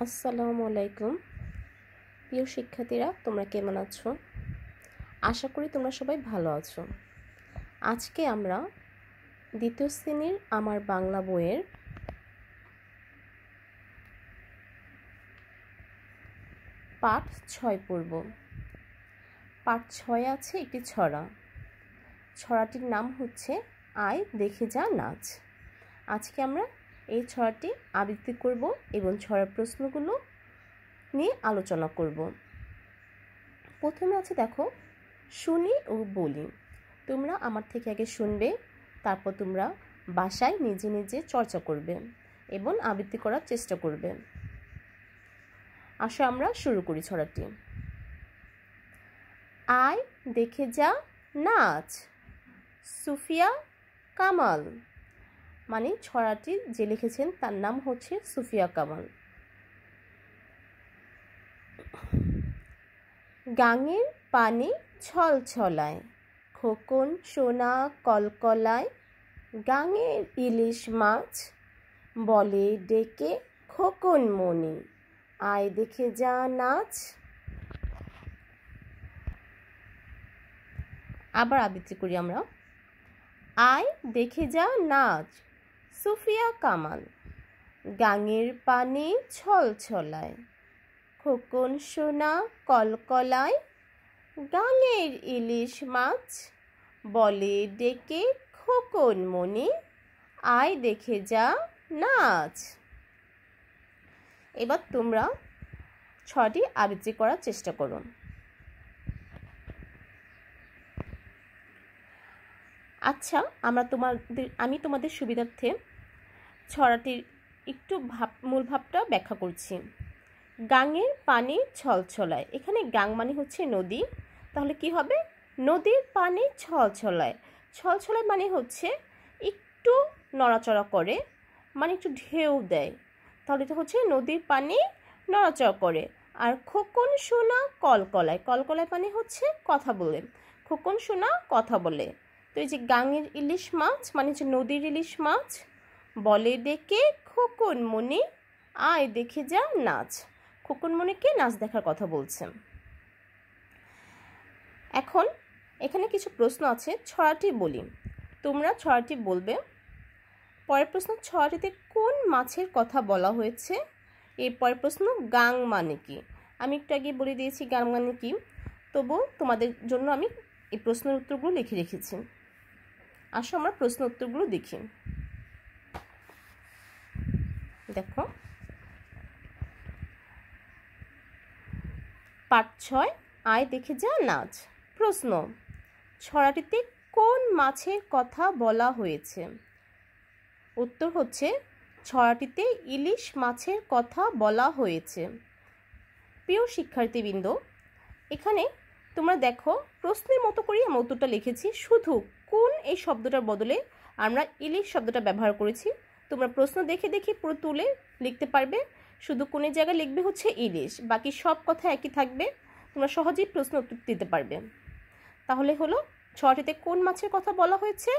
আসসালামু আলাইকুম প্রিয় শিক্ষার্থীরা, তোমরা কেমন আছো? আশা করি তোমরা সবাই ভালো আছো। আজকে আমরা দ্বিতীয় শ্রেণীর আমার বাংলা বইয়ের পাঠ 6 পড়ব। পাঠ 6 আছে একটি ছড়া। ছড়াটির নাম হচ্ছে আয় দেখে যা নাচ। আজকে আমরা এই ছড়াটি আবৃত্তি করব এবং ছড়ার প্রশ্নগুলো নিয়ে আলোচনা করব। প্রথমে আছে দেখো, শুনি ও বলি। তোমরা আমার থেকে আগে শুনবে, তারপর তোমরা বাসায় নিজে নিজে চর্চা করবে এবং আবৃত্তি করার চেষ্টা করবে। আসো আমরা শুরু করি ছড়াটি। আয় দেখে যা নাচ, সুফিয়া কামাল। মানে ছড়াটি যে লিখেছেন তার নাম হচ্ছে সুফিয়া কামাল। গাঙের পানি ছলছলায়, খোকন সোনা কলকলায়। গাঙের ইলিশ মাছ বলে ডেকে খোকন মনি, আয় দেখে যা নাচ। আবার আবৃত্তি করি আমরা। আয় দেখে যা নাচ, সুফিয়া কামাল। গাঙের পানি ছলছলায়, খোকন সোনা কলকলায়। গাঙের ইলিশ মাছ বলে ডেকে খোকন মনি, আয় দেখে যা নাচ। এবার তোমরা ছড়াটি আবৃত্তি করার চেষ্টা করো। আচ্ছা, আমি তোমাদের সুবিধার্থে ছড়াটির একটু মূল ভাবটা ব্যাখ্যা করছি। গাঙের পানি ছলছলায়, এখানে গাং মানে হচ্ছে নদী, তাহলে কি হবে? নদীর পানি ছলছলায়। ছলছলায় মানে হচ্ছে একটু নড়াচড়া করে, মানে একটু ঢেউ দেয়, তাহলে এটা হচ্ছে নদীর পানি নড়াচড়া করে। আর খোকন সোনা কলকলায়, কলকলায় পানি হচ্ছে কথা বলে, খোকন সোনা কথা বলে। তো এই যে গাঙের ইলিশ মাছ মানে হচ্ছে নদীর ইলিশ মাছ বলে ডেকে খোকন মনি, আয় দেখে যা নাচ। খোকন মনিকে নাচ দেখার কথা বলছেন। এখন এখানে কিছু প্রশ্ন আছে, ছড়াটি বলি, তোমরা ছড়াটি বলবে। পরের প্রশ্ন, ছড়াটিতে কোন মাছের কথা বলা হয়েছে? এরপরের প্রশ্ন, গাং মানে কি? আমি একটু আগে বলে দিয়েছি গাং মানে কি, তবু তোমাদের জন্য আমি এই প্রশ্নের উত্তরগুলো লিখে রেখেছি। আসো আমরা প্রশ্ন উত্তরগুলো দেখি। দেখো, পাঠ 6 আয় দেখে যা নাচ। প্রশ্ন, ছড়াটিতে কোন মাছের কথা বলা হয়েছে? উত্তর হচ্ছে ছড়াটিতে ইলিশ মাছের কথা বলা হয়েছে। প্রিয় শিক্ষার্থীবৃন্দ, এখানে তোমরা দেখো প্রশ্নের মতো করেই আমি উত্তরটা লিখেছি, শুধু কোন এই শব্দটার বদলে আমরা ইলিশ শব্দটা ব্যবহার করেছি। তোমরা প্রশ্ন দেখে দেখে পুরো তুলে লিখতে পারবে, শুধু কোনের জায়গায় লিখবে হচ্ছে ইলিশ, বাকি সব কথা একই থাকবে, তোমরা সহজেই প্রশ্ন উত্তর দিতে পারবে। তাহলে হলো, ছড়াটিতে কোন মাছের কথা বলা হয়েছে?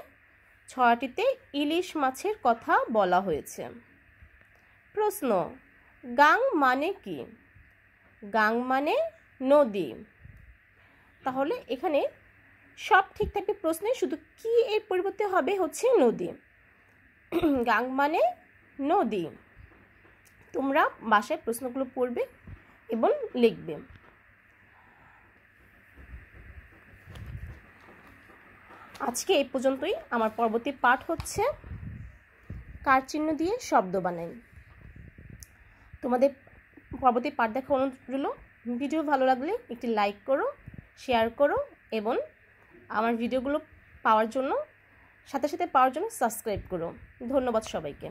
ছড়াটিতে ইলিশ মাছের কথা বলা হয়েছে। প্রশ্ন, গাং মানে কি? গাং মানে নদী। তাহলে এখানে সব ঠিক থাকবে প্রশ্নে, শুধু কি এর পরিবর্তে হবে হচ্ছে নদী। গাং মানে নদী। তোমরা বাসায় প্রশ্নগুলো পড়বে এবং লিখবে। আজকে এই পর্যন্তই। আমার পরবর্তী পাঠ হচ্ছে কার চিহ্ন দিয়ে শব্দ বানাই। তোমাদের পরবর্তী পাঠ দেখা অনুরোধ রইল। ভিডিও ভালো লাগলে একটি লাইক করো, শেয়ার করো এবং আমার ভিডিওগুলো সাথে সাথে পাওয়ার জন্য সাবস্ক্রাইব করো। ধন্যবাদ সবাইকে।